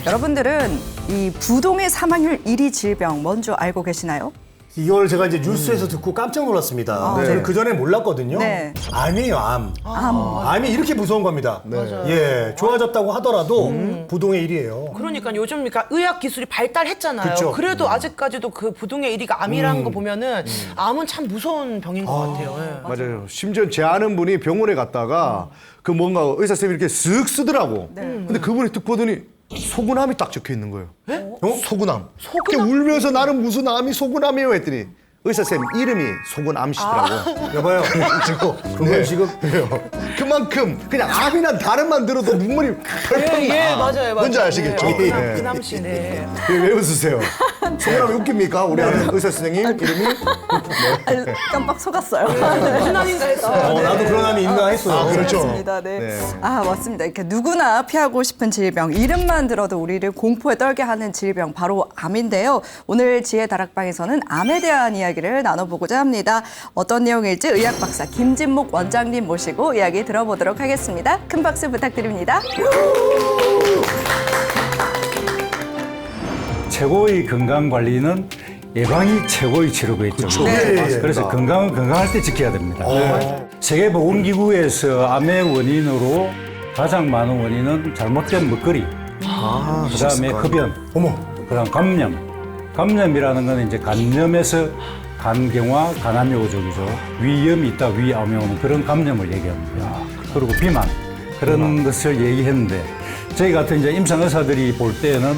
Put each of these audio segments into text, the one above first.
여러분들은 이 부동의 사망률 1위 질병 뭔지 알고 계시나요? 이걸 제가 이제 뉴스에서 듣고 깜짝 놀랐습니다. 네. 저는 그전에 몰랐거든요. 네. 암이에요, 암. 암이 이렇게 무서운 겁니다. 맞아요. 예, 좋아졌다고 하더라도 부동의 1위예요. 그러니까 요즘 그러니까 의학 기술이 발달했잖아요. 그쵸. 그래도 아직까지도 그 부동의 1위가 암이라는 거 보면은 암은 참 무서운 병인 것 같아요. 예. 맞아요. 심지어 제 아는 분이 병원에 갔다가 그 뭔가 의사 쌤이 이렇게 쓱 쓰더라고. 근데 그분이 딱 보더니 소근암이 딱 적혀 있는 거예요. 소근암. 그게 울면서 나는 무슨 암이 소근암이에요 했더니 의사 쌤 이름이 소근암씨더라고. 여봐요. 그건 지금 그만큼 그냥 암이란 단어만 들어도 눈물이 펄펄 나. 예, 맞아요. 뭔지 아시겠죠? 네. 그남 씨, 네. 왜 웃으세요? 소근암이 웃깁니까? 우리 아는 의사 선생님 이름이? 깜빡 속았어요. 무슨 암인가 했어요. 나도 그런 암이 있나 했어요. 그렇죠. 맞습니다. 네. 네. 아, 맞습니다. 이렇게 누구나 피하고 싶은 질병, 이름만 들어도 우리를 공포에 떨게 하는 질병, 바로 암인데요. 오늘 지혜 다락방에서는 암에 대한 이야기를 나눠보고자 합니다. 어떤 내용일지 의학 박사 김진목 원장님 모시고 이야기 들어보도록 하겠습니다. 큰 박수 부탁드립니다. 최고의 건강 관리는 예방이 최고의 치료겠죠. 그래서 건강은 건강할 때 지켜야 됩니다. 세계보건기구에서 암의 원인으로 가장 많은 원인은 잘못된 먹거리, 그다음에 흡연, 그다음 감염. 감염이라는 건 이제 간염에서 간경화, 간암이 오족이죠. 위염이 있다, 위암이 오는 그런 감염을 얘기합니다. 그리고 비만, 그런 것을 얘기했는데 저희 같은 이제 임상 의사들이 볼 때는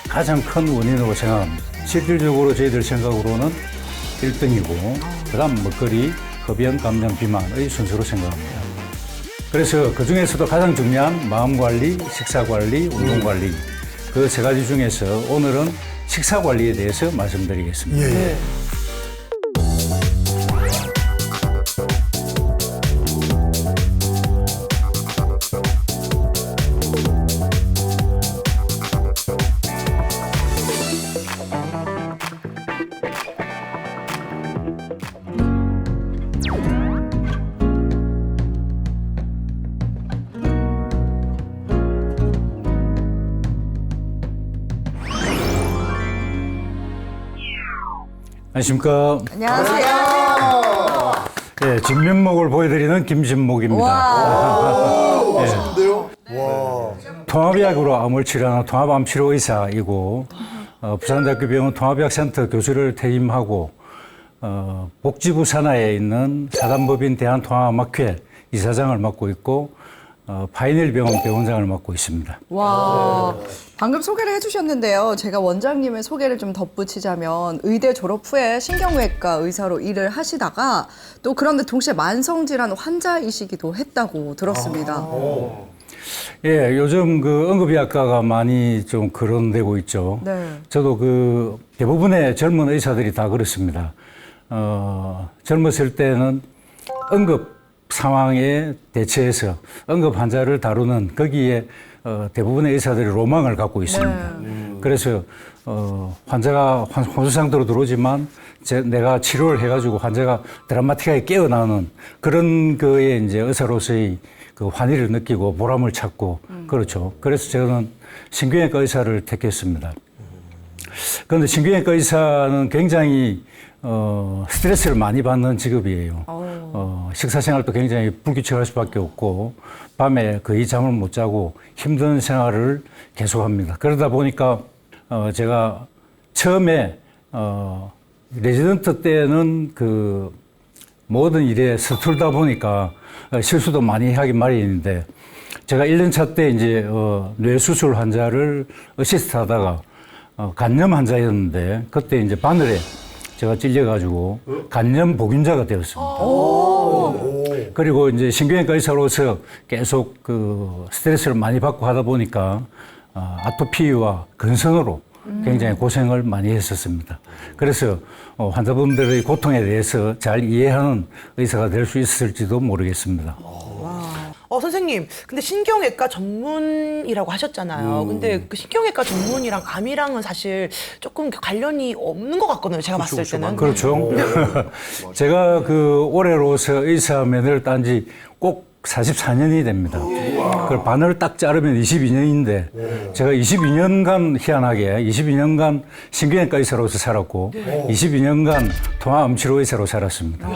가장 큰 원인으로 생각합니다. 실질적으로 저희들 생각으로는 1등이고 그다음 먹거리, 흡연, 감염, 비만의 순서로 생각합니다. 그래서 그중에서도 가장 중요한 마음관리, 식사관리, 운동관리 그 세 가지 중에서 오늘은 식사관리에 대해서 말씀드리겠습니다. 안녕하십니까. 안녕하세요. 예, 진면목을 보여드리는 김진목입니다. 통합의학으로 암을 치료하는 통합암 치료 의사이고 부산대학교 병원 통합의학센터 교수를 퇴임하고 복지부 산하에 있는 사단법인 대한통합암학회 이사장을 맡고 있고 파이넬 병원 병원장을 맡고 있습니다. 와, 방금 소개를 해주셨는데요. 제가 원장님의 소개를 좀 덧붙이자면 의대 졸업 후에 신경외과 의사로 일을 하시다가 또 그런데 동시에 만성질환 환자이시기도 했다고 들었습니다. 예, 요즘 그 응급의학과가 많이 좀 거론되고 있죠. 네. 저도 그 대부분의 젊은 의사들이 다 그렇습니다. 젊었을 때는 응급 상황에 대처해서 응급 환자를 다루는 거기에 대부분의 의사들이 로망을 갖고 있습니다. 그래서 환자가 혼수 상태로 들어오지만 내가 치료를 해가지고 환자가 드라마틱하게 깨어나는 그런 거에 이제 의사로서의 그 환희를 느끼고 보람을 찾고 그렇죠. 그래서 저는 신경외과 의사를 택했습니다. 그런데 신경외과 의사는 굉장히 스트레스를 많이 받는 직업이에요. 식사 생활도 굉장히 불규칙할 수밖에 없고 밤에 거의 잠을 못 자고 힘든 생활을 계속합니다. 그러다 보니까 제가 처음에 레지던트 때는 그 모든 일에 서툴다 보니까 실수도 많이 하기 마련인데 제가 1년차 때 이제 뇌수술 환자를 어시스트 하다가 간염 환자였는데 그때 이제 바늘에 제가 찔려가지고 간염 복균자가 되었습니다. 그리고 이제 신경외과 의사로서 계속 그 스트레스를 많이 받고 하다 보니까 아토피와 근성으로 굉장히 고생을 많이 했었습니다. 그래서 환자분들의 고통에 대해서 잘 이해하는 의사가 될 수 있을지도 모르겠습니다. 선생님, 근데 신경외과 전문이라고 하셨잖아요. 근데 그 신경외과 전문이랑 암이랑은 사실 조금 관련이 없는 것 같거든요. 제가 봤을 때는. 그렇죠. 제가 그 올해로서 의사 면허를 딴 지 꼭 44년이 됩니다. 그걸 반을 딱 자르면 22년인데 제가 22년간 희한하게 22년간 신경외과 의사로서 살았고 22년간 통합암치료 의사로 살았습니다.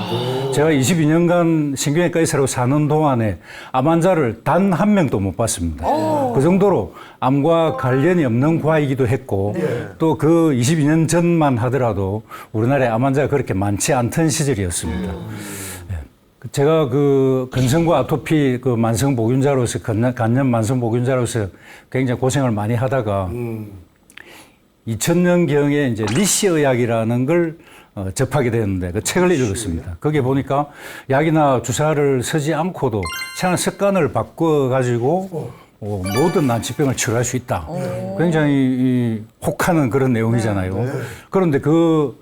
제가 22년간 신경외과 의사로 사는 동안에 암 환자를 단 한 명도 못 봤습니다. 그 정도로 암과 관련이 없는 과이기도 했고 또 그 22년 전만 하더라도 우리나라에 암 환자가 그렇게 많지 않던 시절이었습니다. 제가 그 근성과 아토피 그 만성 보균자로서 간염 만성 보균자로서 굉장히 고생을 많이 하다가 2000년경에 이제 리시 의학이라는 걸 접하게 되었는데 그 책을 읽었습니다. 거기에 보니까 약이나 주사를 쓰지 않고도 생활 습관을 바꿔 가지고 모든 난치병을 치료할 수 있다. 굉장히 혹하는 그런 내용이잖아요. 그런데 그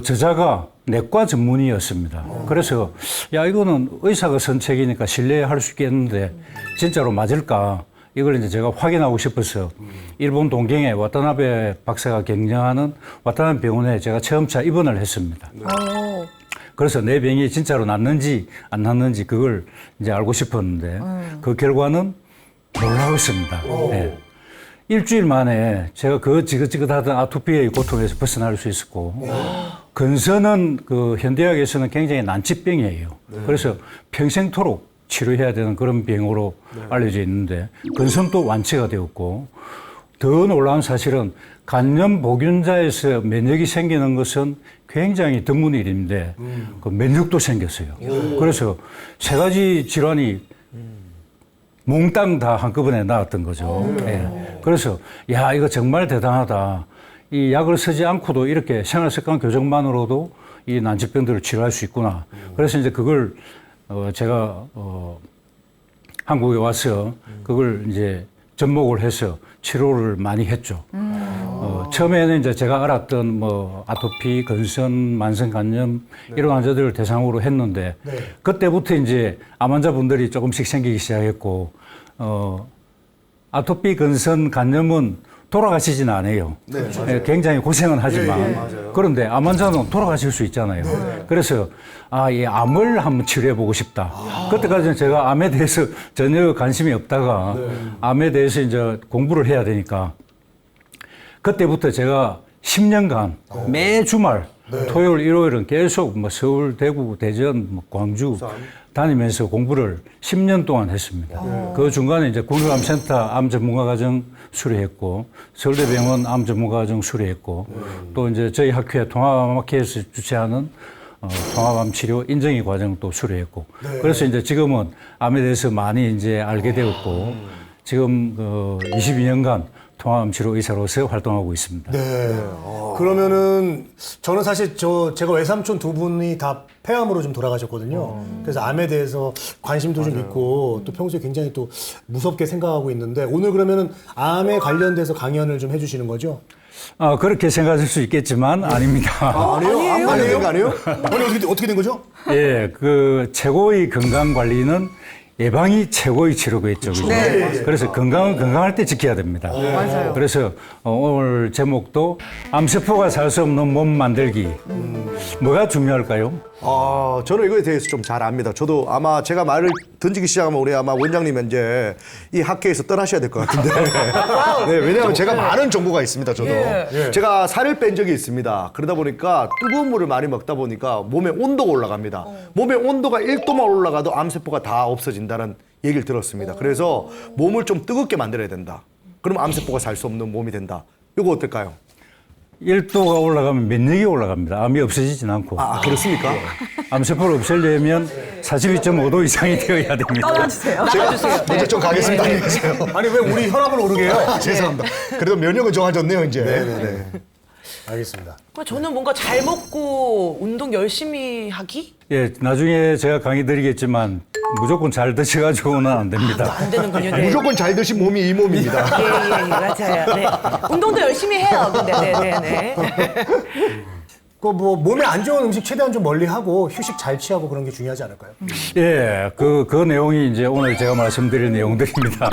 저자가 내과 전문의였습니다. 그래서 야 이거는 의사가 쓴 책이니까 신뢰할 수 있겠는데 진짜로 맞을까? 이걸 이제 제가 확인하고 싶어서 일본 동경에 와타나베 박사가 경영하는 와타나베 병원에 제가 체험차 입원을 했습니다. 그래서 내 병이 진짜로 낫는지 안 낫는지 그걸 이제 알고 싶었는데 그 결과는 놀라웠습니다. 네. 일주일 만에 제가 그 지긋지긋하던 아토피의 고통에서 벗어날 수 있었고 근선은 그 현대학에서는 굉장히 난치병이에요. 그래서 평생토록 치료해야 되는 그런 병으로 알려져 있는데 근선도 완치가 되었고 더 놀라운 사실은 간염 보균자에서 면역이 생기는 것은 굉장히 드문 일인데 그 면역도 생겼어요. 그래서 세 가지 질환이 몽땅 다 한꺼번에 나왔던 거죠. 예. 그래서 야 이거 정말 대단하다. 이 약을 쓰지 않고도 이렇게 생활습관 교정만으로도 이 난치병들을 치료할 수 있구나. 그래서 이제 그걸 제가 한국에 와서 그걸 이제 접목을 해서 치료를 많이 했죠. 처음에는 이제 제가 알았던 뭐 아토피, 근선, 만성 간염 이런 환자들을 대상으로 했는데 그때부터 이제 암 환자분들이 조금씩 생기기 시작했고 아토피, 근선, 간염은 돌아가시지는 않아요. 네, 굉장히 고생은 하지만 그런데 암 환자는 돌아가실 수 있잖아요. 그래서 이 암을 한번 치료해 보고 싶다. 그때까지는 제가 암에 대해서 전혀 관심이 없다가 암에 대해서 이제 공부를 해야 되니까 그때부터 제가 10년간 매 주말 토요일, 일요일은 계속 뭐 서울, 대구, 대전, 뭐 광주 다니면서 공부를 10년 동안 했습니다. 그 중간에 이제 국립암센터 암 전문가 과정 수료했고 서울대병원 암 전문가 과정 수료했고 또 이제 저희 학회 통합암학회에서 주최하는 통합암 치료 인정위 과정도 수료했고 그래서 이제 지금은 암에 대해서 많이 이제 알게 되었고 지금 22년간 통합암 치료 의사로서 활동하고 있습니다. 네. 그러면은 저는 사실 제가 외삼촌 두 분이 다 폐암으로 좀 돌아가셨거든요. 그래서 암에 대해서 관심도 좀 있고 또 평소에 굉장히 또 무섭게 생각하고 있는데 오늘 그러면은 암에 관련돼서 강연을 좀 해주시는 거죠? 그렇게 생각하실 수 있겠지만 아닙니다. 아니에요? 암 관련된 거 아니에요? 아니 어떻게 된 거죠? 예, 그 최고의 건강 관리는 예방이 최고의 치료겠죠. 그죠? 그래서 건강은 건강할 때 지켜야 됩니다. 맞아요. 그래서 오늘 제목도 암세포가 살 수 없는 몸 만들기. 뭐가 중요할까요? 저는 이거에 대해서 좀 잘 압니다. 저도 아마 제가 말을 던지기 시작하면 우리 아마 원장님 이제 이 학계에서 떠나셔야 될 것 같은데. 네, 왜냐하면 제가 많은 정보가 있습니다. 저도. 제가 살을 뺀 적이 있습니다. 그러다 보니까 뜨거운 물을 많이 먹다 보니까 몸의 온도가 올라갑니다. 몸의 온도가 1도만 올라가도 암세포가 다 없어진다는 얘기를 들었습니다. 그래서 몸을 좀 뜨겁게 만들어야 된다. 그럼 암세포가 살 수 없는 몸이 된다. 이거 어떨까요? 1도가 올라가면 면역이 올라갑니다. 암이 없어지진 않고. 그렇습니까? 암세포를 없애려면 42.5도 이상이 되어야 됩니다. 떠나주세요. 제가 먼저 좀 가겠습니다. 아니 왜 우리 혈압을 오르게 해요? 죄송합니다. 그래도 면역은 좋아졌네요, 이제. 네. 알겠습니다. 저는 뭔가 잘 먹고 운동 열심히 하기? 예, 나중에 제가 강의 드리겠지만 무조건 잘 드셔가지고는 안 됩니다. 안 되는군요. 네. 무조건 잘 드신 몸이 이 몸입니다. 예, 맞아요. 네. 운동도 열심히 해요. 근데, 네. 뭐 몸에 안 좋은 음식 최대한 좀 멀리하고 휴식 잘 취하고 그런 게 중요하지 않을까요? 예, 그 내용이 이제 오늘 제가 말씀드릴 내용들입니다.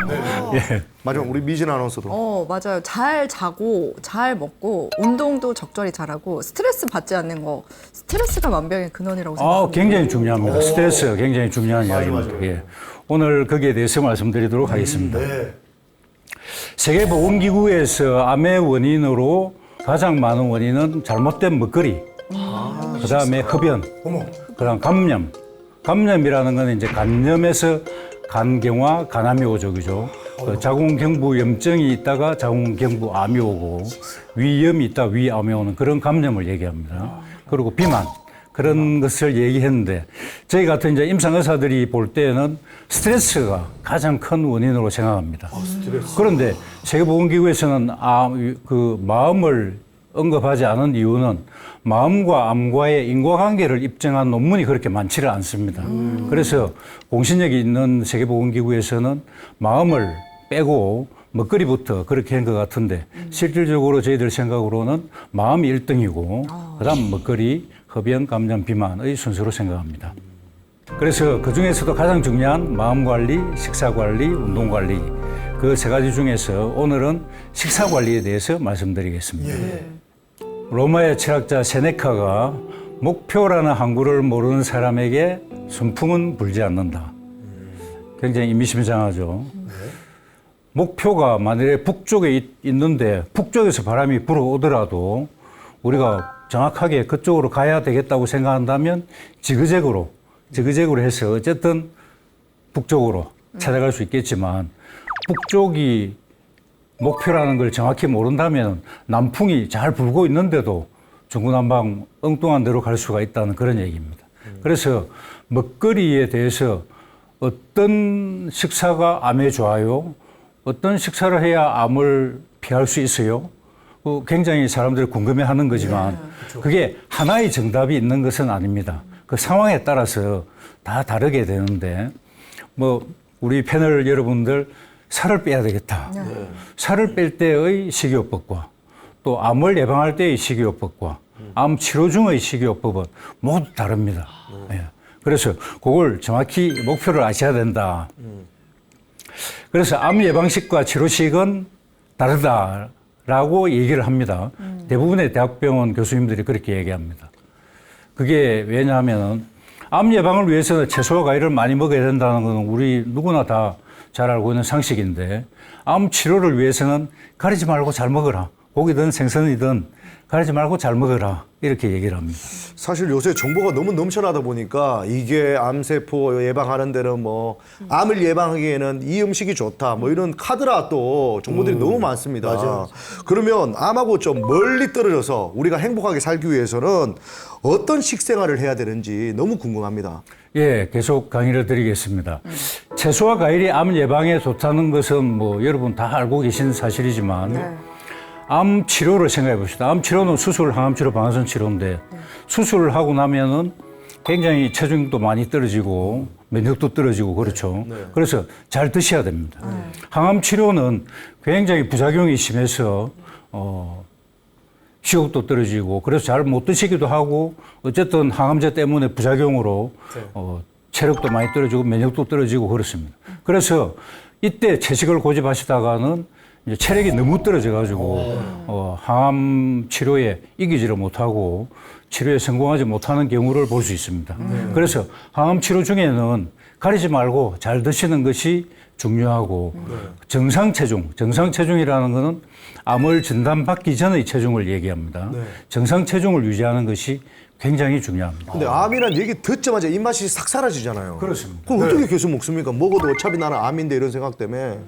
예. 마지막 우리 미진 아나운서도. 맞아요. 잘 자고, 잘 먹고, 운동도 적절히 잘하고, 스트레스 받지 않는 거. 스트레스가 만병의 근원이라고 생각합니다. 굉장히 중요합니다. 스트레스 굉장히 중요한 이야기입니다. 예. 오늘 거기에 대해서 말씀드리도록 하겠습니다. 네. 세계보건기구에서 암의 원인으로 가장 많은 원인은 잘못된 먹거리, 그다음에 흡연, 그다음 감염. 감염이라는 건 이제 간염에서 간경화, 간암이 오죠, 그죠? 자궁경부염증이 있다가 자궁경부암이 오고 위염이 있다 위암이 오는 그런 감염을 얘기합니다. 그리고 비만 그런 것을 얘기했는데 저희 같은 이제 임상 의사들이 볼 때는 스트레스가 가장 큰 원인으로 생각합니다. 그런데 세계보건기구에서는 그 마음을 언급하지 않은 이유는 마음과 암과의 인과관계를 입증한 논문이 그렇게 많지를 않습니다. 그래서 공신력이 있는 세계보건기구에서는 마음을 빼고 먹거리부터 그렇게 한 것 같은데 실질적으로 저희들 생각으로는 마음이 1등이고 그다음 먹거리, 흡연, 감염, 비만의 순서로 생각합니다. 그래서 그중에서도 가장 중요한 마음관리, 식사관리, 운동관리 그 세 가지 중에서 오늘은 식사관리에 대해서 말씀드리겠습니다. 로마의 철학자 세네카가 목표라는 항구를 모르는 사람에게 순풍은 불지 않는다. 굉장히 의미심장하죠. 목표가 만일에 북쪽에 있는데 북쪽에서 바람이 불어오더라도 우리가 정확하게 그쪽으로 가야 되겠다고 생각한다면 지그재그로 해서 어쨌든 북쪽으로 찾아갈 수 있겠지만 북쪽이 목표라는 걸 정확히 모른다면 남풍이 잘 불고 있는데도 중구난방 엉뚱한 데로 갈 수가 있다는 그런 얘기입니다. 그래서 먹거리에 대해서 어떤 식사가 암에 좋아요? 어떤 식사를 해야 암을 피할 수 있어요? 굉장히 사람들이 궁금해하는 거지만 그게 하나의 정답이 있는 것은 아닙니다. 그 상황에 따라서 다 다르게 되는데 뭐 우리 패널 여러분들 살을 빼야 되겠다. 살을 뺄 때의 식이요법과 또 암을 예방할 때의 식이요법과 암 치료 중의 식이요법은 모두 다릅니다. 그래서 그걸 정확히 목표를 아셔야 된다. 그래서 암 예방식과 치료식은 다르다라고 얘기를 합니다. 대부분의 대학병원 교수님들이 그렇게 얘기합니다. 그게 왜냐하면 암 예방을 위해서는 채소와 과일을 많이 먹어야 된다는 것은 우리 누구나 다 잘 알고 있는 상식인데 암 치료를 위해서는 가리지 말고 잘 먹어라. 고기든 생선이든 가리지 말고 잘 먹어라. 이렇게 얘기를 합니다. 사실 요새 정보가 너무 넘쳐나다 보니까 이게 암세포 예방하는 데는 뭐 암을 예방하기에는 이 음식이 좋다 뭐 이런 카드라 또 정보들이 너무 많습니다. 맞아요. 그러면 암하고 좀 멀리 떨어져서 우리가 행복하게 살기 위해서는 어떤 식생활을 해야 되는지 너무 궁금합니다. 예, 계속 강의를 드리겠습니다. 채소와 과일이 암 예방에 좋다는 것은 뭐 여러분 다 알고 계신 사실이지만 암 치료를 생각해 봅시다. 암 치료는 수술, 항암 치료, 방사선 치료인데 수술을 하고 나면은 굉장히 체중도 많이 떨어지고 면역도 떨어지고 그렇죠. 그래서 잘 드셔야 됩니다. 항암 치료는 굉장히 부작용이 심해서 식욕도 떨어지고 그래서 잘 못 드시기도 하고 어쨌든 항암제 때문에 부작용으로 체력도 많이 떨어지고 면역도 떨어지고 그렇습니다. 그래서 이때 채식을 고집하시다가는 이제 체력이 너무 떨어져가지고 항암 치료에 이기지를 못하고 치료에 성공하지 못하는 경우를 볼 수 있습니다. 그래서 항암 치료 중에는 가리지 말고 잘 드시는 것이 중요하고 정상 체중이라는 것은 암을 진단받기 전의 체중을 얘기합니다. 정상 체중을 유지하는 것이 굉장히 중요합니다. 근데 암이란 얘기 듣자마자 입맛이 싹 사라지잖아요. 그렇습니다. 그럼 어떻게 계속 먹습니까? 먹어도 어차피 나는 암인데 이런 생각 때문에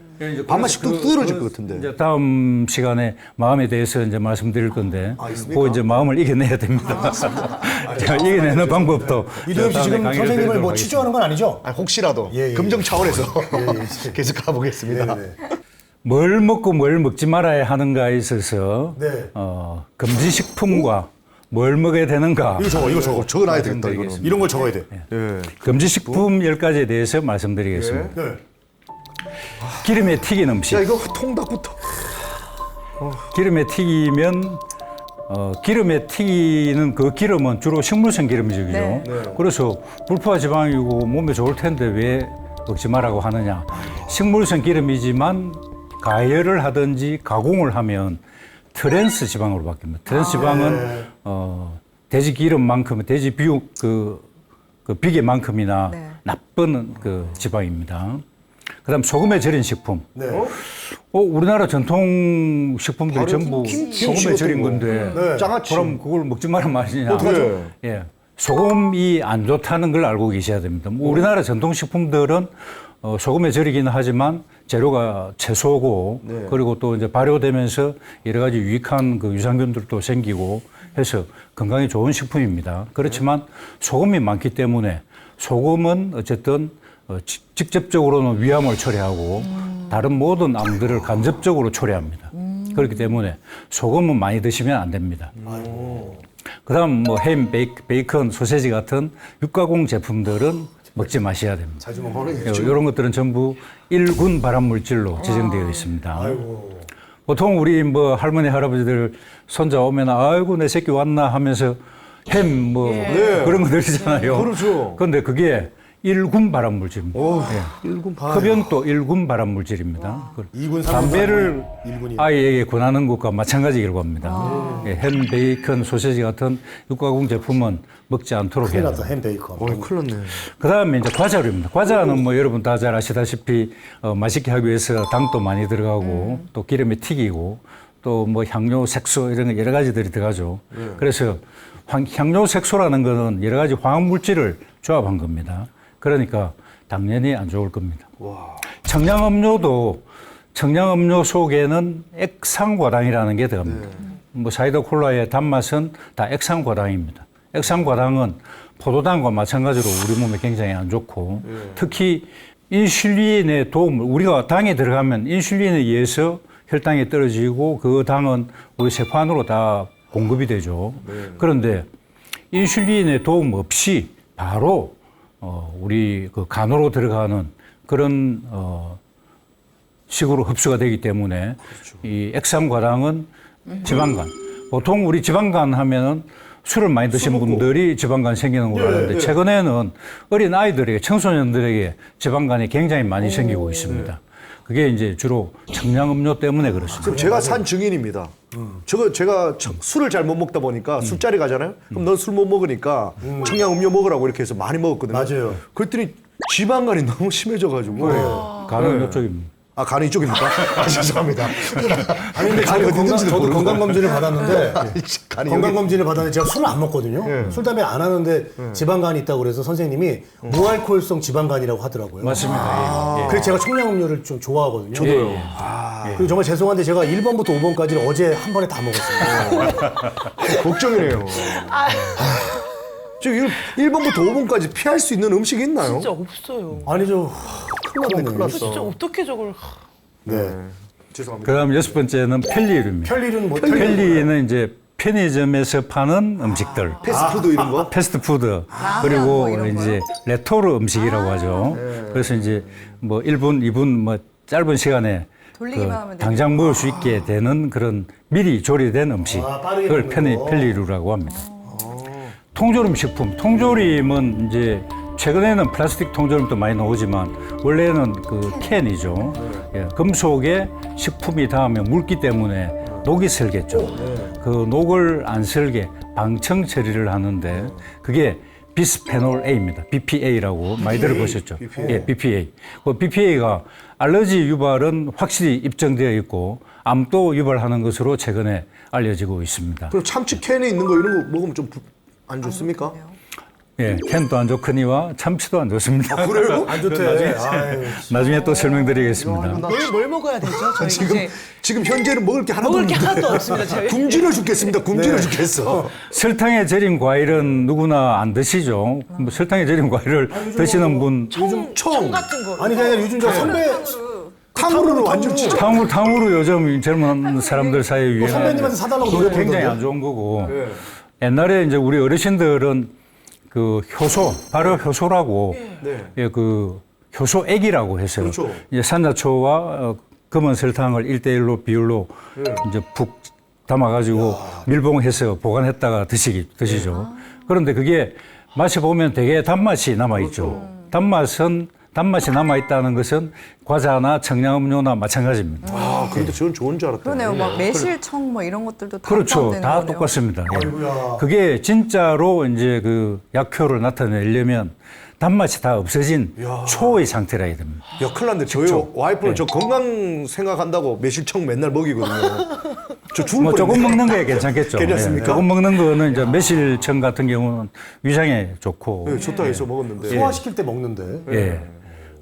밥맛이 뚝 떨어질 것 같은데. 이제 다음 시간에 마음에 대해서 이제 말씀드릴 건데, 그 이제 마음을 이겨내야 됩니다. 제가 이겨내는 방법도 이도엽 씨 지금 강의를 선생님을 드리도록 뭐 하겠습니다. 치주하는 건 아니죠? 아, 혹시라도 예, 예. 긍정 차원에서 계속 가보겠습니다. 네네. 뭘 먹고 뭘 먹지 말아야 하는가에 있어서 네. 금지식품과 뭘 먹어야 되는가. 이거 적어놔야 되겠다. 이거는. 말씀드리겠습니다. 이런 걸 적어야 돼. 예. 금지식품 10가지에 대해서 말씀드리겠습니다. 네. 기름에 튀긴 음식. 야, 이거 통닭부터. 기름에 튀기면 기름에 튀기는 그 기름은 주로 식물성 기름이죠. 네. 그래서 불포화 지방이고 몸에 좋을 텐데 왜 먹지 말라고 하느냐. 식물성 기름이지만 가열을 하든지 가공을 하면 트랜스 지방으로 바뀝니다. 트랜스 지방은 돼지 기름만큼, 돼지 비육 그 비계만큼이나 네. 나쁜 그 지방입니다. 그다음 소금에 절인 식품. 네. 우리나라 전통 식품들이 전부 김치 소금에 절인 같은 거. 건데 네. 장아찌. 그럼 그걸 먹지 말란 말이냐. 어떡하죠? 예. 소금이 안 좋다는 걸 알고 계셔야 됩니다. 뭐 우리나라 전통 식품들은 소금에 절이기는 하지만 재료가 채소고 그리고 또 이제 발효되면서 여러 가지 유익한 그 유산균들도 생기고 해서 건강에 좋은 식품입니다. 그렇지만 소금이 많기 때문에 소금은 어쨌든 직접적으로는 위암을 초래하고 다른 모든 암들을 간접적으로 초래합니다. 그렇기 때문에 소금은 많이 드시면 안 됩니다. 그다음 뭐 햄, 베이컨, 소세지 같은 육가공 제품들은 먹지 마셔야 됩니다. 자주 먹는 이런 것들은 전부 1군 발암물질로 지정되어 있습니다. 아이고. 보통 우리 뭐 할머니, 할아버지들 손자 오면 아이고 내 새끼 왔나 하면서 햄 뭐 그런 거 드리잖아요. 그렇죠. 그런데 그게 1군 발암물질입니다. 예. 1군 흡연도 1군 발암물질입니다. 2군, 3군, 담배를 1군이요. 아이에게 권하는 것과 마찬가지 결과입니다. 예, 햄, 베이컨, 소세지 같은 육가공 제품은 먹지 않도록 큰일 해야 났다, 됩니다. 햄 베이컨. 큰일 났네. 그 다음에 이제 과자류입니다. 과자는 뭐 여러분 다 잘 아시다시피 맛있게 하기 위해서 당도 많이 들어가고 또 기름에 튀기고 또 뭐 향료, 색소 이런 거 여러 가지들이 들어가죠. 그래서 향료, 색소라는 거는 여러 가지 화학물질을 조합한 겁니다. 그러니까 당연히 안 좋을 겁니다. 청량음료도 청량음료 속에는 액상과당이라는 게 들어갑니다. 뭐 사이다 콜라의 단맛은 다 액상과당입니다. 액상과당은 포도당과 마찬가지로 우리 몸에 굉장히 안 좋고 특히 인슐린의 도움을 우리가 당에 들어가면 인슐린에 의해서 혈당이 떨어지고 그 당은 우리 세포 안으로 다 공급이 되죠. 그런데 인슐린의 도움 없이 바로 우리 그 간으로 들어가는 그런 식으로 흡수가 되기 때문에 이 액상과당은 지방간. 보통 우리 지방간 하면은 술을 많이 드신 분들이 지방간 생기는 걸로 아는데 최근에는 어린 아이들에게 청소년들에게 지방간이 굉장히 많이 생기고 있습니다. 그게 이제 주로 청량음료 때문에 그렇습니다. 그럼 제가 산 증인입니다. 제가 술을 잘 못 먹다 보니까 술자리 가잖아요. 그럼 넌 술 못 먹으니까 청량음료 먹으라고 이렇게 해서 많이 먹었거든요. 맞아요. 그랬더니 지방간이 너무 심해져가지고. 간은 이쪽입니다. 아, 간이 이쪽입니까? 아, 죄송합니다. 아니 근데 간이 어디 있는지도 저도 모르고. 건강검진을 받았는데 간이 건강검진을 받았는데 제가 술을 안 먹거든요. 술, 담배 안 하는데 지방간이 있다고 그래서 선생님이 무알코올성 지방간이라고 하더라고요. 맞습니다. 예, 예. 그래서 제가 청량음료를 좀 좋아하거든요. 저도요. 예, 예. 그리고 정말 죄송한데 제가 1번부터 5번까지를 어제 한 번에 다 먹었어요. 걱정이네요. 지금 1번부터 5번까지 피할 수 있는 음식이 있나요? 진짜 없어요. 아니죠. 큰일 났네. 진짜 어떻게 저걸. 네. 죄송합니다. 그다음 6번째는 편리류입니다. 편리는 뭐 편리는 이제 편의점에서 파는 음식들. 패스트푸드 이런 거? 패스트푸드 그리고 이제 레토르 음식이라고 하죠. 그래서 이제 뭐 1분, 2분 뭐 짧은 시간에 돌리기만 하면 되는 당장 먹을 수 있게 되는 그런 미리 조리된 음식. 빠르게 그걸 먹는 거. 편리류라고 합니다. 통조림 식품. 통조림은 이제 최근에는 플라스틱 통조림도 많이 나오지만 원래는 그 캔이죠. 예, 금속에 식품이 닿으면 묽기 때문에 녹이 슬겠죠. 그 녹을 안 슬게 방청 처리를 하는데 그게 비스페놀 A입니다. BPA라고 많이 들어보셨죠? 예, BPA. 그 BPA가 알러지 유발은 확실히 입증되어 있고 암도 유발하는 것으로 최근에 알려지고 있습니다. 그럼 참치 캔에 있는 거 이런 거 먹으면 좀 안 좋습니까? 예, 캔도 안 좋거니와 참치도 안 좋습니다. 그래요? 안 좋대. 아유. 나중에 또 설명드리겠습니다. 뭘 먹어야 되죠? 저희 이제 지금 현재는 먹을 게 하나도 먹을 게 없는데. 하나도 없습니다. 저희. 굶주려 죽겠습니다. 굶주려 죽겠어. 설탕에 절인 과일은 누구나 안 드시죠. 뭐 설탕에 절인 과일을 드시는 분 청 같은 거. 아니 그냥 요즘 저 선배 탕후루는 완전 진짜. 탕후루 요즘 젊은 사람들 사이에 유행하는 선배님한테 사달라고 노래 굉장히 부르던데요? 안 좋은 거고 옛날에 이제 우리 어르신들은 그 효소 바로 효소라고 예, 그 효소액이라고 해서 그렇죠. 이제 산자초와 검은 설탕을 1대1로 비율로 이제 푹 담아가지고 밀봉해서 보관했다가 드시죠. 그런데 그게 마셔보면 되게 단맛이 남아있죠. 단맛이 남아있다는 것은 과자나 청량음료나 마찬가지입니다. 아, 그런데 저는 좋은 줄 알았다. 그러네요. 막 매실청 뭐 이런 것들도 다 그렇죠. 포함되는 다 거네요. 똑같습니다. 예. 아이고야. 그게 진짜로 이제 그 약효를 나타내려면 단맛이 다 없어진 초의 상태라 해야 됩니다. 야, 큰일 났네. 저희 와이프는 저 건강 생각한다고 매실청 맨날 먹이거든요. 저 죽을 뭐 조금 뻔했네. 먹는 게 괜찮겠죠. 괜찮습니까? 예. 조금 먹는 거는 이제 매실청 같은 경우는 위장에 좋고. 네, 좋다 해서 먹었는데. 소화시킬 때 먹는데. 예.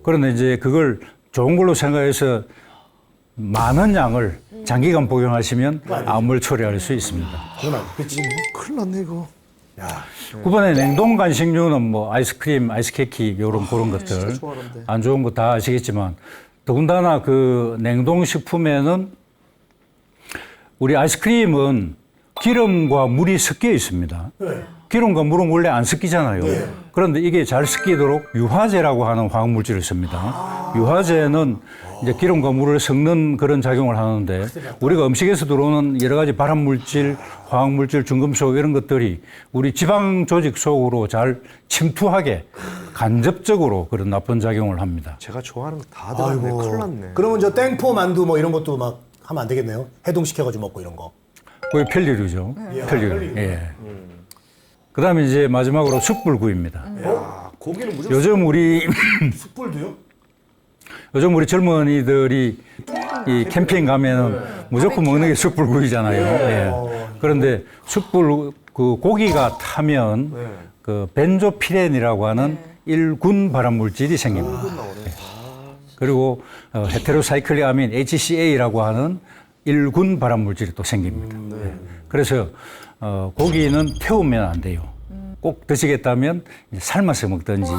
그런데 이제 그걸 좋은 걸로 생각해서 많은 양을 장기간 복용하시면 암을 초래할 수 있습니다. 그건 안 그렇지. 큰일 났네, 이거. 그번에 냉동 간식류는 뭐 아이스크림, 아이스케이크 이런 그런 것들 안 좋은 거 다 아시겠지만 더군다나 그 냉동식품에는 우리 아이스크림은 기름과 물이 섞여 있습니다. 기름과 물은 원래 안 섞이잖아요. 그런데 이게 잘 섞이도록 유화제라고 하는 화학물질을 씁니다. 유화제는 이제 기름과 물을 섞는 그런 작용을 하는데 우리가 음식에서 들어오는 여러 가지 발암물질, 화학물질, 중금속 이런 것들이 우리 지방 조직 속으로 잘 침투하게 간접적으로 그런 나쁜 작용을 합니다. 제가 좋아하는 거 다 들어갔네. 큰일 났네. 그러면 저 땡포 만두 뭐 이런 것도 막 하면 안 되겠네요. 해동시켜가지고 먹고 이런 거. 그게 편리류죠. 편리류. 예. 그다음에 이제 마지막으로 숯불구이입니다. 야, 고기는 무조건. 요즘 우리 젊은이들이 이 캠핑 가면은 무조건 먹는 게 숯불구이잖아요. 예. 그런데 숯불 그 고기가 타면 그 벤조피렌이라고 하는 일군 발암 물질이 생깁니다. 예. 그리고 헤테로사이클릭 아민 HCA라고 하는 일군 발암 물질이 또 생깁니다. 예. 그래서 고기는 태우면 안 돼요. 꼭 드시겠다면 이제 삶아서 먹든지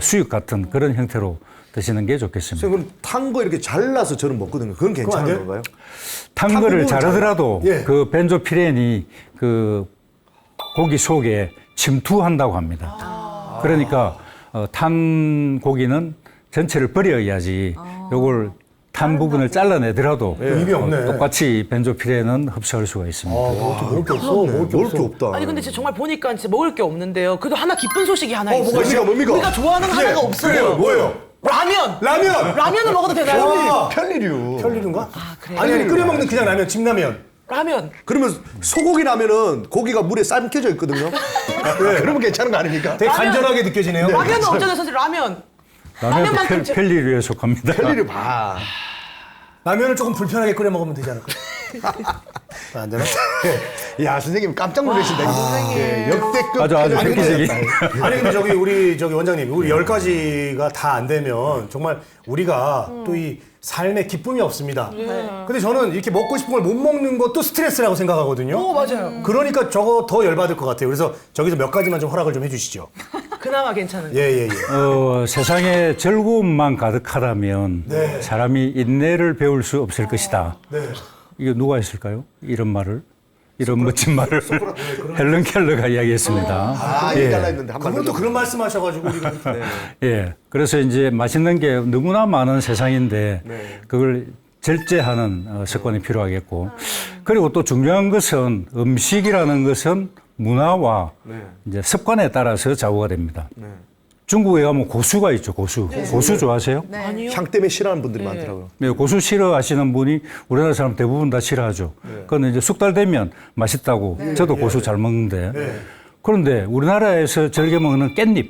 수육 같은 그런 형태로 드시는 게 좋겠습니다. 선생님, 그럼 탄 거 이렇게 잘라서 저는 먹거든요. 그건 안 괜찮은 돼요? 건가요? 탄 거를 부분을 자르더라도 예. 그 벤조피렌이 그 고기 속에 침투한다고 합니다. 그러니까 탄 고기는 전체를 버려야지 요걸 탄 부분을 잘라내더라도 의미 없네. 똑같이 벤조피렌은 흡수할 수가 있습니다. 먹을 게 없어. 먹을 게 먹을 없어. 게 없다. 아니 근데 진짜 정말 보니까 진짜 먹을 게 없는데요. 그래도 하나 기쁜 소식이 하나 있어요. 뭡니까? 우리가 좋아하는 거 하나가 없어요. 그래요. 뭐예요? 라면. 라면. 라면을 먹어도 되나요? 와. 편리류. 편리류인가? 그래요? 아니 끓여 먹는 그냥 라면, 진라면. 라면. 그러면 소고기 라면은 고기가 물에 삶겨져 있거든요. 그러면 괜찮은 거 아닙니까? 되게 간절하게 느껴지네요. 라면은 없잖아요, 선생님. 라면. 라면도 라면만큼 편리류에 속합니다. 편리류 봐. 라면을 조금 불편하게 끓여 먹으면 되지 않을까? 안 되나? 야, 선생님 깜짝 놀라신다. 예, 역대급. 아주 편리류. 획기적인. 아니 근데 우리 원장님 우리 10가지가 다 안 되면 정말 우리가 또 이 삶에 기쁨이 없습니다. 근데 저는 이렇게 먹고 싶은 걸 못 먹는 것도 스트레스라고 생각하거든요. 오, 맞아요. 그러니까 저거 더 열받을 것 같아요. 그래서 저기서 몇 가지만 좀 허락을 좀 해주시죠. 그나마 괜찮은. 예. 세상에 즐거움만 가득하다면 네. 사람이 인내를 배울 수 없을 것이다. 네. 이거 누가 했을까요? 이런 말을? 이런 멋진 말을 헬런 켈러가 이야기했습니다. 아, 예. 이 달라 했는데 한 번. 그분도 그런 말씀하셔가지고 우리가 예. 그래서 이제 맛있는 게 너무나 많은 세상인데 그걸 절제하는 습관이 필요하겠고 그리고 또 중요한 것은 음식이라는 것은 문화와 이제 습관에 따라서 좌우가 됩니다. 중국에 가면 고수가 있죠, 고수. 고수 좋아하세요? 아니요. 향 때문에 싫어하는 분들이 많더라고요. 네, 고수 싫어하시는 분이 우리나라 사람 대부분 다 싫어하죠. 그런데 이제 쑥달 되면 맛있다고 저도 고수 잘 먹는데 그런데 우리나라에서 즐겨 먹는 깻잎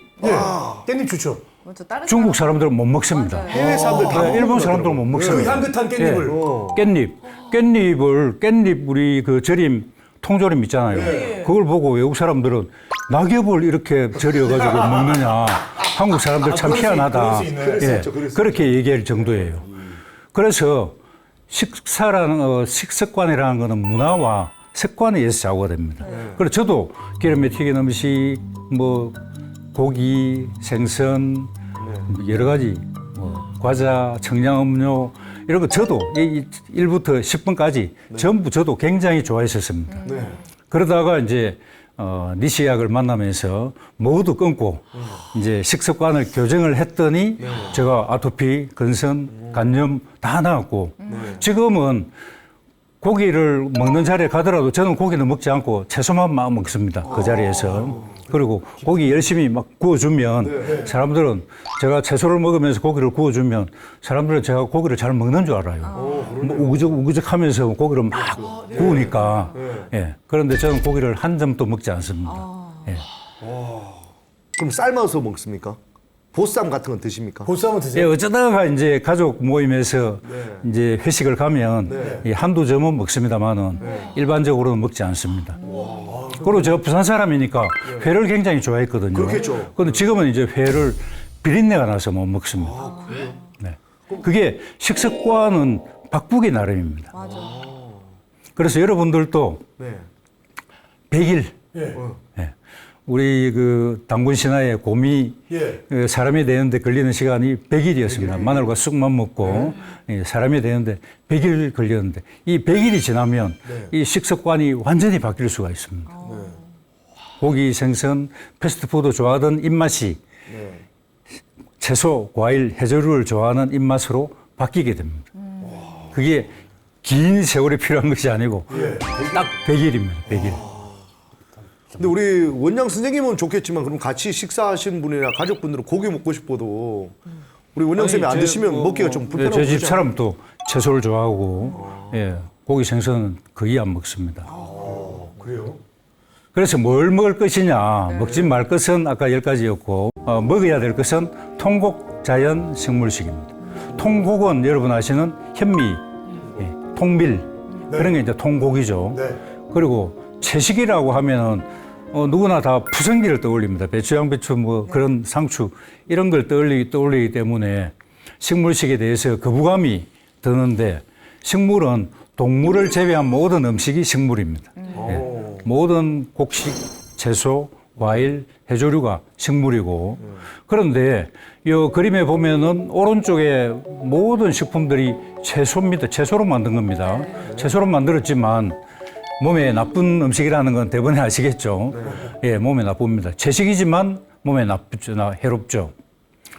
깻잎 좋죠. 먼저 다른 중국 사람들은 못 먹습니다. 해외 사람들 다 네, 일본 사람들은 못 그 먹습니다. 향긋한 깻잎을 깻잎 우리 그 절임 통조림 있잖아요. 그걸 보고 외국 사람들은 낙엽을 이렇게 절여가지고 먹느냐. 한국 사람들 참 그럴 수 희한하다. 있네. 그럴 수 예, 있죠, 그럴 수 그렇게 얘기할 정도예요. 그래서 식습관이라는 거는 문화와 습관에 의해서 좌우가 됩니다. 그래서 저도 기름에 튀긴 음식, 뭐 고기, 생선, 여러 가지 과자, 청량음료 이런 거 저도 1부터 10번까지 전부 저도 굉장히 좋아했었습니다. 그러다가 이제 니시약을 만나면서 모두 끊고 이제 식습관을 교정을 했더니 제가 아토피, 근선, 간염 다 나았고 지금은 고기를 먹는 자리에 가더라도 저는 고기는 먹지 않고 채소만 막 먹습니다. 그 자리에서. 그리고 고기 열심히 막 구워주면 사람들은 제가 채소를 먹으면서 고기를 구워주면 사람들은 제가 고기를 잘 먹는 줄 알아요. 뭐 우그적 하면서 고기를 막 구우니까. 예. 그런데 저는 고기를 한 점도 먹지 않습니다. 예. 그럼 삶아서 먹습니까? 보쌈 같은 건 드십니까? 보쌈은 예, 드세요? 어쩌다가 이제 가족 모임에서 이제 회식을 가면 이 한두 점은 먹습니다만은 일반적으로는 먹지 않습니다. 그리고 제가 부산 사람이니까 회를 굉장히 좋아했거든요. 그렇겠죠. 그런데 지금은 이제 회를 비린내가 나서 못 먹습니다. 네. 그게 식습관은 바꾸기 나름입니다. 그래서 여러분들도 네. 100일 예. 예. 우리 그 당군 신화의 곰이 예. 그 사람이 되는데 걸리는 시간이 100일이었습니다. 마늘과 쑥만 먹고 예, 사람이 되는데 100일 걸렸는데 이 100일이 지나면 이 식습관이 완전히 바뀔 수가 있습니다. 고기, 생선, 패스트푸드 좋아하던 입맛이 채소, 과일, 해조류를 좋아하는 입맛으로 바뀌게 됩니다. 그게 긴 세월이 필요한 것이 아니고 딱 100일입니다. 100일. 근데 우리 원장 선생님은 좋겠지만 그럼 같이 식사하시는 분이나 가족분들은 고기 먹고 싶어도 우리 원장 선생님이 안 드시면 먹기가 좀 불편하고 제 집 그러지 사람도 채소를 좋아하고 예, 고기 생선은 거의 안 먹습니다. 그래요? 그래서 뭘 먹을 것이냐, 먹지 말 것은 아까 10가지였고 먹어야 될 것은 통곡 자연 식물식입니다. 통곡은 여러분 아시는 현미, 예, 통밀 그런 게 이제 통곡이죠. 네. 그리고 채식이라고 하면은 누구나 다 푸성기를 떠올립니다. 배추, 양배추, 뭐 그런 상추 이런 걸 떠올리기 때문에 식물식에 대해서 거부감이 드는데 식물은 동물을 제외한 모든 음식이 식물입니다. 예. 모든 곡식, 채소, 과일, 해조류가 식물이고 그런데 이 그림에 보면은 오른쪽에 모든 식품들이 채소입니다. 채소로 만든 겁니다. 채소로 만들었지만 몸에 나쁜 음식이라는 건 대부분 아시겠죠? 예, 몸에 나쁩니다. 채식이지만 몸에 나쁘죠, 해롭죠.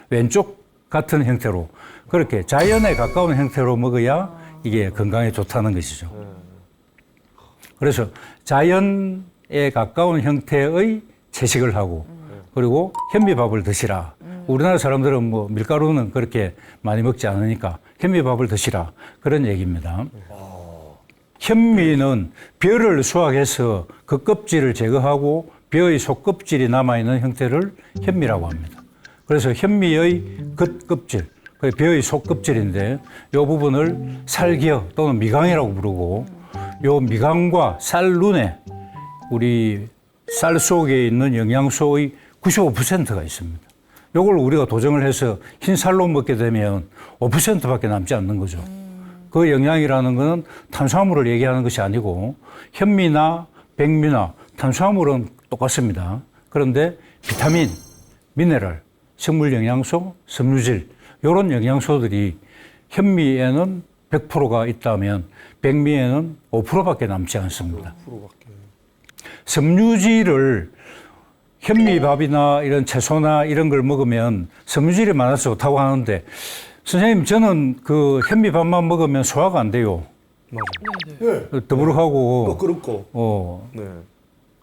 왼쪽 같은 형태로 그렇게 자연에 가까운 형태로 먹어야 이게 건강에 좋다는 것이죠. 그래서 자연에 가까운 형태의 채식을 하고 그리고 현미밥을 드시라. 우리나라 사람들은 뭐 밀가루는 그렇게 많이 먹지 않으니까 현미밥을 드시라. 그런 얘기입니다. 현미는 벼를 수확해서 그 껍질을 제거하고 벼의 속껍질이 남아있는 형태를 현미라고 합니다. 그래서 현미의 겉껍질, 벼의 속껍질인데 이 부분을 살겨 또는 미강이라고 부르고 이 미강과 쌀 눈에 우리 쌀 속에 있는 영양소의 95%가 있습니다. 이걸 우리가 도정을 해서 흰쌀로 먹게 되면 5%밖에 남지 않는 거죠. 그 영양이라는 것은 탄수화물을 얘기하는 것이 아니고 현미나 백미나 탄수화물은 똑같습니다. 그런데 비타민, 미네랄, 식물 영양소, 섬유질 이런 영양소들이 현미에는 100%가 있다면 백미에는 5%밖에 남지 않습니다. 섬유질을 현미밥이나 이런 채소나 이런 걸 먹으면 섬유질이 많아서 좋다고 하는데 선생님 저는 그 현미밥만 먹으면 소화가 안 돼요. 네. 더부룩하고 또 그렇고. 네.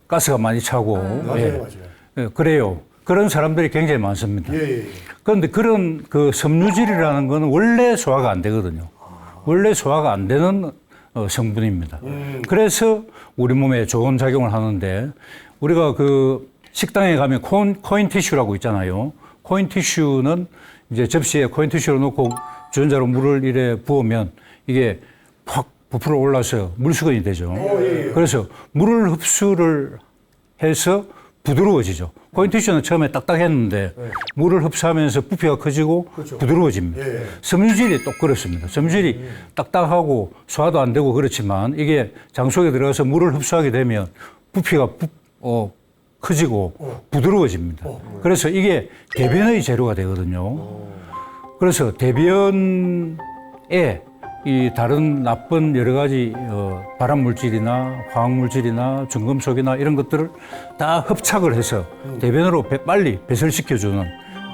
가스가 많이 차고 맞아요, 예. 맞아요. 예, 그래요. 그런 사람들이 굉장히 많습니다. 예. 그런데 그런 그 섬유질이라는 거는 원래 소화가 안 되거든요. 원래 소화가 안 되는 성분입니다. 그래서 우리 몸에 좋은 작용을 하는데 우리가 그 식당에 가면 코인 티슈라고 있잖아요. 코인 티슈는 이제 접시에 코인 티슈를 놓고 주전자로 물을 이래 부으면 이게 확 부풀어 올라서 물수건이 되죠. 그래서 물을 흡수를 해서 부드러워지죠. 코인 티슈는 처음에 딱딱했는데 물을 흡수하면서 부피가 커지고 부드러워집니다. 섬유질이 또 그렇습니다. 섬유질이 딱딱하고 소화도 안 되고 그렇지만 이게 장 속에 들어가서 물을 흡수하게 되면 부피가 커지고 부드러워집니다. 그래서 이게 대변의 재료가 되거든요. 그래서 대변에 이 다른 나쁜 여러 가지 발암 물질이나 화학 물질이나 중금속이나 이런 것들을 다 흡착을 해서 대변으로 빨리 배설시켜주는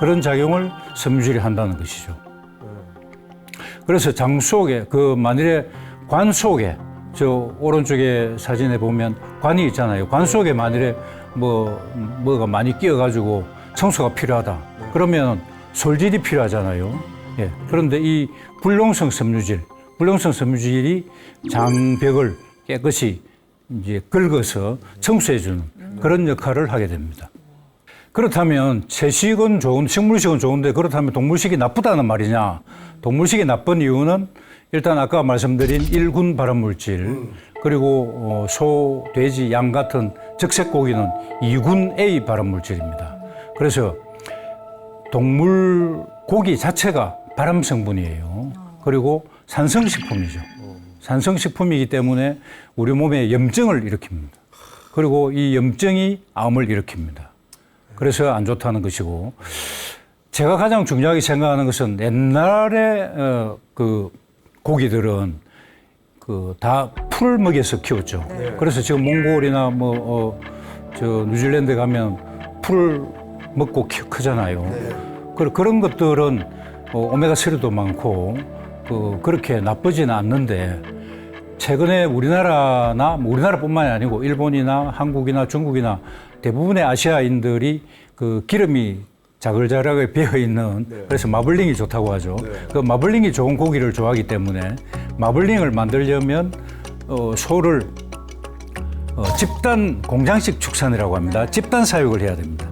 그런 작용을 섬유질이 한다는 것이죠. 그래서 장 속에 그 만일에 관 속에 저 오른쪽에 사진에 보면 관이 있잖아요. 관 속에 만일에 뭐가 많이 끼어가지고 청소가 필요하다. 그러면 솔질이 필요하잖아요. 예. 그런데 이 불용성 섬유질이 장벽을 깨끗이 이제 긁어서 청소해주는 그런 역할을 하게 됩니다. 그렇다면 채식은 식물식은 좋은데 그렇다면 동물식이 나쁘다는 말이냐? 동물식이 나쁜 이유는 일단 아까 말씀드린 1군 발암물질 그리고 소, 돼지, 양 같은 적색 고기는 2군 A 발암물질입니다. 그래서 동물 고기 자체가 발암 성분이에요. 그리고 산성식품이죠. 산성식품이기 때문에 우리 몸에 염증을 일으킵니다. 그리고 이 염증이 암을 일으킵니다. 그래서 안 좋다는 것이고, 제가 가장 중요하게 생각하는 것은 옛날에 그 고기들은 그 다 풀을 먹여서 키웠죠. 그래서 지금 몽골이나 저 뉴질랜드 가면 풀을 먹고 크잖아요. 그런 것들은 오메가3도 많고 그렇게 나쁘지는 않는데, 최근에 우리나라뿐만이 아니고 일본이나 한국이나 중국이나 대부분의 아시아인들이 그 기름이 자글자글하게 배어 있는, 그래서 마블링이 좋다고 하죠. 그 마블링이 좋은 고기를 좋아하기 때문에 마블링을 만들려면 소를 집단 공장식 축산이라고 합니다. 집단 사육을 해야 됩니다.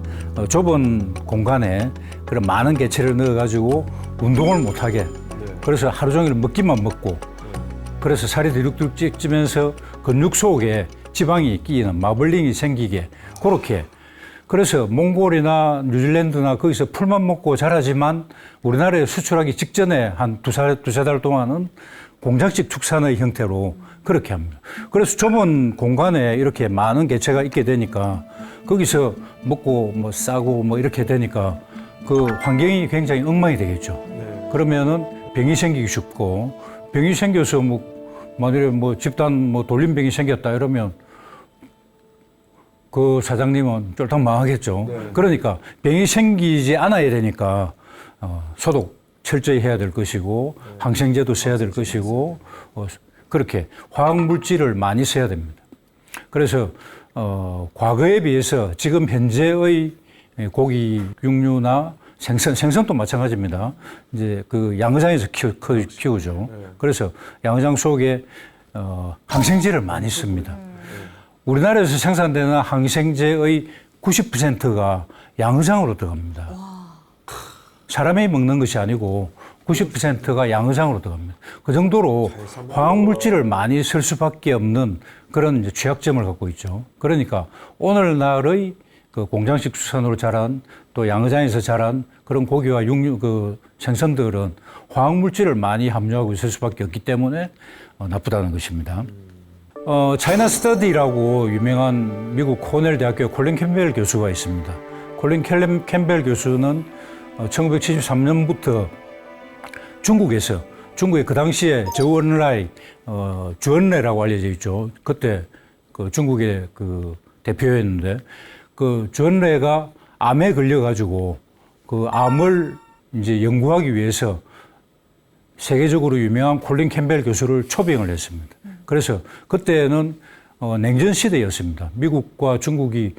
좁은 공간에 그런 많은 개체를 넣어가지고 운동을 못하게, 그래서 하루 종일 먹기만 먹고, 그래서 살이 뒤룩뒤룩 찌면서 근육 속에 지방이 끼이는 마블링이 생기게, 그렇게. 그래서 몽골이나 뉴질랜드나 거기서 풀만 먹고 자라지만 우리나라에 수출하기 직전에 한 두세 달 동안은 공장식 축산의 형태로 그렇게 합니다. 그래서 좁은 공간에 이렇게 많은 개체가 있게 되니까 거기서 먹고 싸고 이렇게 되니까 그 환경이 굉장히 엉망이 되겠죠. 그러면은 병이 생기기 쉽고, 병이 생겨서 만일에 집단 돌림병이 생겼다 이러면 그 사장님은 쫄딱 망하겠죠. 그러니까 병이 생기지 않아야 되니까 소독 철저히 해야 될 것이고, 항생제도 써야 될 것이고, 그렇게 화학물질을 많이 써야 됩니다. 그래서 과거에 비해서 지금 현재의 고기, 육류나 생선도 마찬가지입니다. 이제 그 양어장에서 키우죠. 그래서 양어장 속에 항생제를 많이 씁니다. 우리나라에서 생산되는 항생제의 90%가 양어장으로 들어갑니다. 사람이 먹는 것이 아니고 90%가 양어장으로 들어갑니다. 그 정도로 화학물질을 많이 쓸 수밖에 없는 그런 이제 취약점을 갖고 있죠. 그러니까 오늘날의 그 공장식 수산으로 자란, 또 양어장에서 자란 그런 고기와 육류, 그 생선들은 화학물질을 많이 함유하고 있을 수밖에 없기 때문에 나쁘다는 것입니다. 차이나 스터디라고 유명한 미국 코넬 대학교 콜린 캠벨 교수가 있습니다. 콜린 캠벨 교수는 1973년부터 중국의 그 당시에 저원라이, 주언레라고 알려져 있죠. 그때 그 중국의 그 대표였는데, 그 주언레가 암에 걸려가지고 그 암을 이제 연구하기 위해서 세계적으로 유명한 콜린 캠벨 교수를 초빙을 했습니다. 그래서 그때는 냉전 시대였습니다. 미국과 중국이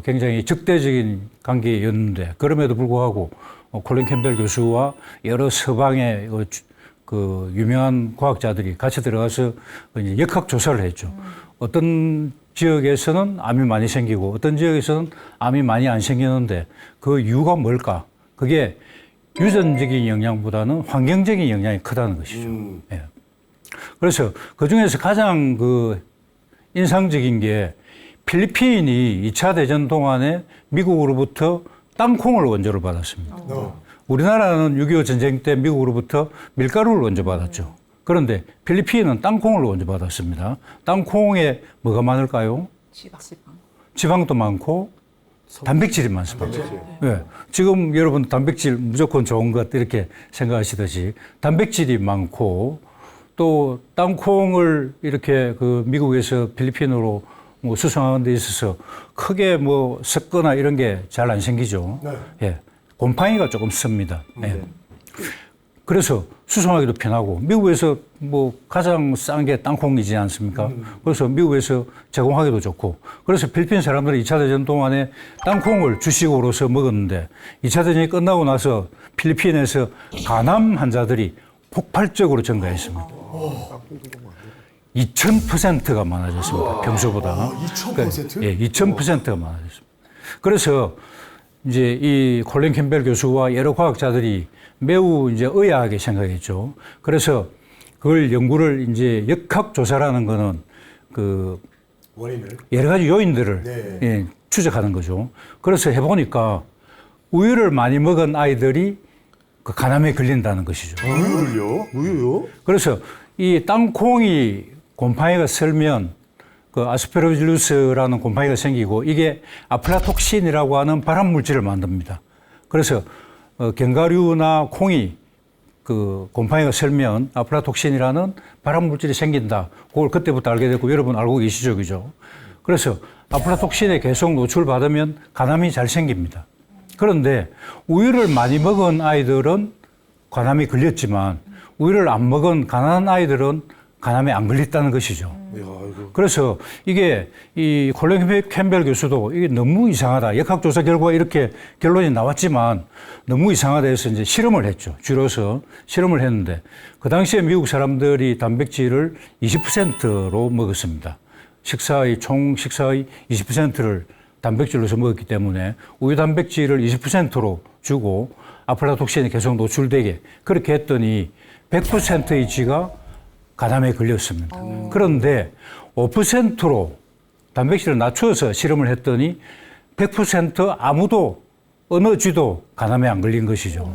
굉장히 적대적인 관계였는데, 그럼에도 불구하고 콜린 캠벨 교수와 여러 서방의 그 유명한 과학자들이 같이 들어가서 이제 역학 조사를 했죠. 어떤 지역에서는 암이 많이 생기고 어떤 지역에서는 암이 많이 안 생기는데 그 이유가 뭘까? 그게 유전적인 영향보다는 환경적인 영향이 크다는 것이죠. 예. 그래서 그 중에서 가장 그 인상적인 게, 필리핀이 2차 대전 동안에 미국으로부터 땅콩을 원조를 받았습니다. 우리나라는 6.25 전쟁 때 미국으로부터 밀가루를 원조 받았죠. 그런데 필리핀은 땅콩을 원조 받았습니다. 땅콩에 뭐가 많을까요? 지방도 많고 단백질이 많습니다. 네. 지금 여러분 단백질 무조건 좋은 것 이렇게 생각하시듯이 단백질이 많고, 또 땅콩을 이렇게 그 미국에서 필리핀으로 수송하는 데 있어서 크게 습거나 이런 게 잘 안 생기죠. 예. 곰팡이가 조금 씁니다. 예. 그래서 수송하기도 편하고 미국에서 뭐 가장 싼 게 땅콩이지 않습니까? 그래서 미국에서 제공하기도 좋고 그래서 필리핀 사람들이 2차 대전 동안에 땅콩을 주식으로서 먹었는데 2차 대전이 끝나고 나서 필리핀에서 간암 환자들이 폭발적으로 증가했습니다. 2000%가 많아졌습니다. 평소보다. 2000%? 예, 2000%가 많아졌습니다. 그래서 이제 이 콜린 캠벨 교수와 여러 과학자들이 매우 이제 의아하게 생각했죠. 그래서 그걸 연구를 이제 역학조사라는 거는 그 원인을. 여러 가지 요인들을 네. 예, 추적하는 거죠. 그래서 해보니까 우유를 많이 먹은 아이들이 그 간암에 걸린다는 것이죠. 우유를요? 우유요? 그래서 이 땅콩이 곰팡이가 슬면 그 아스페로질루스라는 곰팡이가 생기고 이게 아플라톡신이라고 하는 발암 물질을 만듭니다. 그래서 견과류나 콩이 그 곰팡이가 슬면 아플라톡신이라는 발암 물질이 생긴다. 그걸 그때부터 알게 됐고 여러분 알고 계시죠, 그죠? 그래서 아플라톡신에 계속 노출받으면 간암이 잘 생깁니다. 그런데 우유를 많이 먹은 아이들은 간암이 걸렸지만 우유를 안 먹은 가난한 아이들은 간암에 안 걸렸다는 것이죠. 그래서 이게 이 콜린 캠벨 교수도 이게 너무 이상하다. 역학조사 결과 이렇게 결론이 나왔지만 너무 이상하다 해서 이제 실험을 했죠. 줄여서 실험을 했는데 그 당시에 미국 사람들이 단백질을 20%로 먹었습니다. 총 식사의 20%를 단백질로서 먹었기 때문에 우유 단백질을 20%로 주고 아플라톡신이 계속 노출되게 그렇게 했더니 100%의 쥐가 간암에 걸렸습니다. 그런데 5%로 단백질을 낮춰서 실험을 했더니 100% 아무도 어느 쥐도 간암에 안 걸린 것이죠.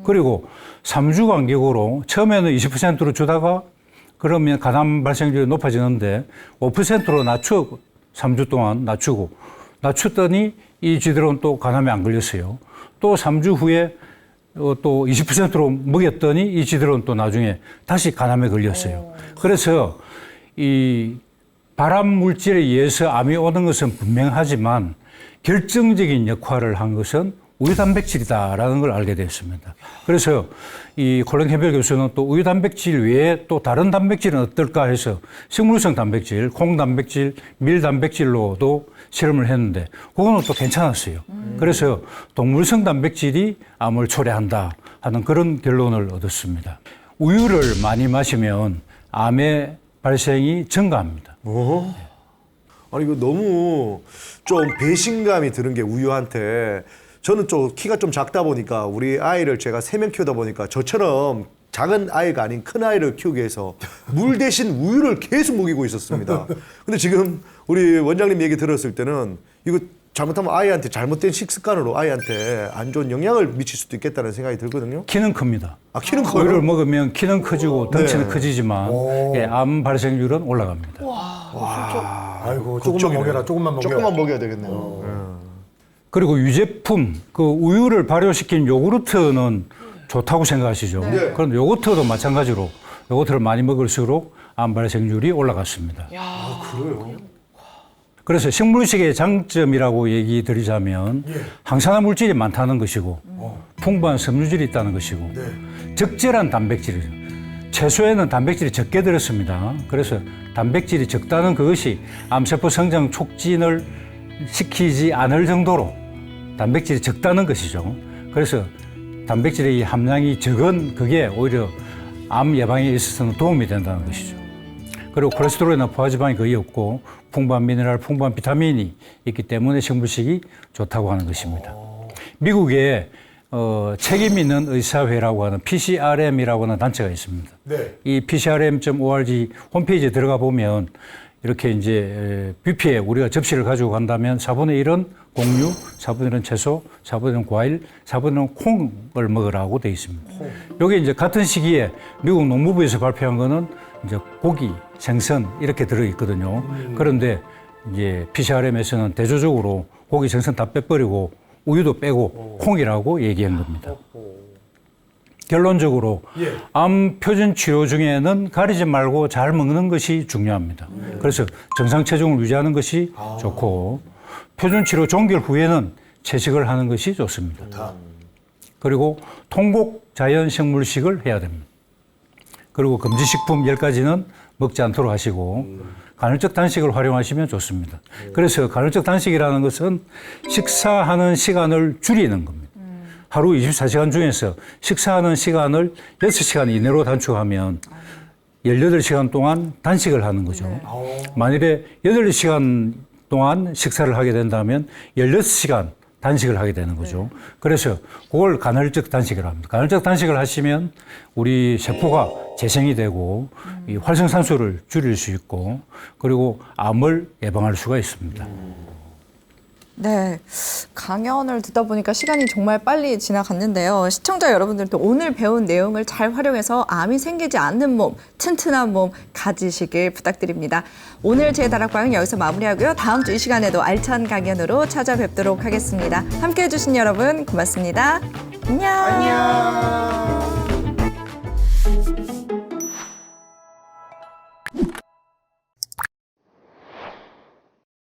그리고 3주 간격으로 처음에는 20%로 주다가 그러면 간암 발생률이 높아지는데 5%로 3주 동안 낮췄더니 이 쥐들은 또 간암에 안 걸렸어요. 또 3주 후에 또 20%로 먹였더니 이 쥐들은 또 나중에 다시 간암에 걸렸어요. 그래서 이 발암 물질에 의해서 암이 오는 것은 분명하지만 결정적인 역할을 한 것은 우유 단백질이다라는 걸 알게 됐습니다. 그래서 이 콜린 캠벨 교수는 또 우유 단백질 외에 또 다른 단백질은 어떨까 해서 식물성 단백질, 콩 단백질, 밀 단백질로도 실험을 했는데 그거는 또 괜찮았어요. 그래서 동물성 단백질이 암을 초래한다 하는 그런 결론을 얻었습니다. 우유를 많이 마시면 암의 발생이 증가합니다. 아니 이거 너무 좀 배신감이 드는 게 우유한테 저는 좀 키가 좀 작다 보니까 우리 아이를 제가 3명 키우다 보니까 저처럼 작은 아이가 아닌 큰 아이를 키우기 위해서 물 대신 우유를 계속 먹이고 있었습니다. 근데 지금 우리 원장님 얘기 들었을 때는 이거 잘못하면 아이한테 잘못된 식습관으로 아이한테 안 좋은 영향을 미칠 수도 있겠다는 생각이 들거든요. 키는 큽니다. 아, 키는 커요? 우유를 먹으면 키는 커지고 덩치는 네. 커지지만 예, 암 발생률은 올라갑니다. 아이고, 조금만 먹여라, 조금만 먹여. 조금만 먹여야 되겠네요. 그리고 유제품, 그 우유를 발효시킨 요구르트는 좋다고 생각하시죠. 네. 그런데 요거트도 마찬가지로 요거트를 많이 먹을수록 암 발생률이 올라갔습니다. 그래요? 그래서 식물식의 장점이라고 얘기 드리자면 항산화 물질이 많다는 것이고 풍부한 섬유질이 있다는 것이고 적절한 단백질이죠. 채소에는 단백질이 적게 들었습니다. 그래서 단백질이 적다는 그것이 암세포 성장 촉진을 시키지 않을 정도로 단백질이 적다는 것이죠. 그래서 단백질의 함량이 적은 그게 오히려 암 예방에 있어서는 도움이 된다는 것이죠. 그리고 콜레스테롤이나 포화지방이 거의 없고 풍부한 미네랄, 풍부한 비타민이 있기 때문에 식물식이 좋다고 하는 것입니다. 미국에 책임 있는 의사회라고 하는 PCRM이라고 하는 단체가 있습니다. 네. 이 PCRM.org 홈페이지에 들어가 보면 이렇게 이제 뷔페에 우리가 접시를 가지고 간다면 4분의 1은 곡류, 4분의 1은 채소, 4분의 1은 과일, 4분의 1은 콩을 먹으라고 되어 있습니다. 여기 이제 같은 시기에 미국 농무부에서 발표한 거는 이제 고기, 생선 이렇게 들어 있거든요. 그런데 이제 PCRM에서는 대조적으로 고기, 생선 다 빼버리고 우유도 빼고 콩이라고 얘기한 겁니다. 결론적으로 암 표준 치료 중에는 가리지 말고 잘 먹는 것이 중요합니다. 그래서 정상 체중을 유지하는 것이 좋고 표준 치료 종결 후에는 채식을 하는 것이 좋습니다. 그리고 통곡 자연식물식을 해야 됩니다. 그리고 금지식품 10가지는 먹지 않도록 하시고 간헐적 단식을 활용하시면 좋습니다. 그래서 간헐적 단식이라는 것은 식사하는 시간을 줄이는 겁니다. 하루 24시간 중에서 식사하는 시간을 6시간 이내로 단축하면 18시간 동안 단식을 하는 거죠. 만일에 8시간 동안 식사를 하게 된다면 16시간 단식을 하게 되는 거죠. 그래서 그걸 간헐적 단식이라고 합니다. 간헐적 단식을 하시면 우리 세포가 재생이 되고 이 활성산소를 줄일 수 있고 그리고 암을 예방할 수가 있습니다. 네, 강연을 듣다 보니까 시간이 정말 빨리 지나갔는데요. 시청자 여러분들도 오늘 배운 내용을 잘 활용해서 암이 생기지 않는 몸, 튼튼한 몸 가지시길 부탁드립니다. 오늘 제 다락방은 여기서 마무리하고요. 다음 주 이 시간에도 알찬 강연으로 찾아뵙도록 하겠습니다. 함께해 주신 여러분 고맙습니다. 안녕.